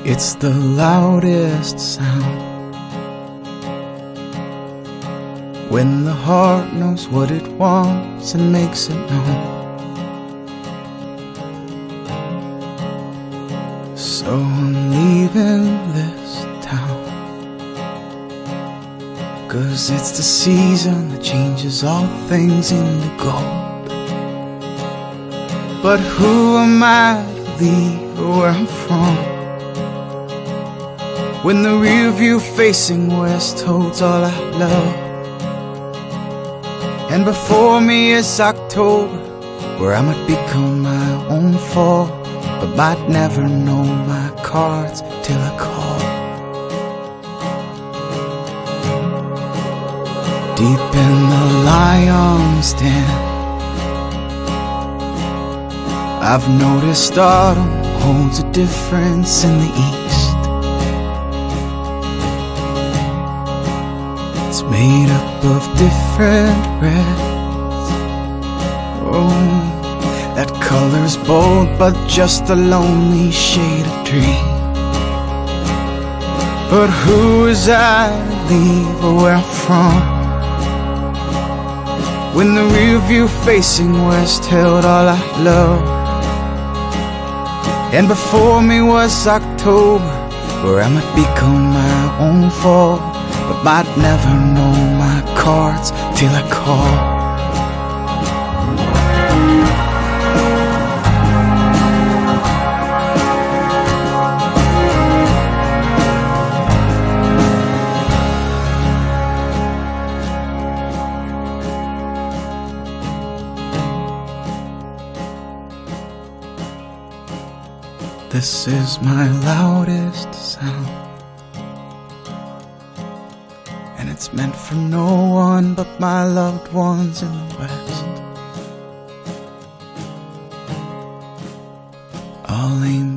It's the loudest sound. When the heart knows what it wants and makes it known. So I'm leaving this town, 'cause it's the season that changes all things into gold. But who am I to leave where I'm from, when the rear view facing west holds all I love? And before me is October, where I might become my own fall, but might never know my cards till I call. Deep in the lion's den, I've noticed autumn holds a difference in the east. It's made up of different reds. Oh, that color's bold, but just a lonely shade of green. But who is I to leave where I'm from, when the rear view facing west held all I love? And before me was October, where I might become my own fall, but might never know my cards till I call. This is my loudest sound, and it's meant for no one but my loved ones in the West. I'll aim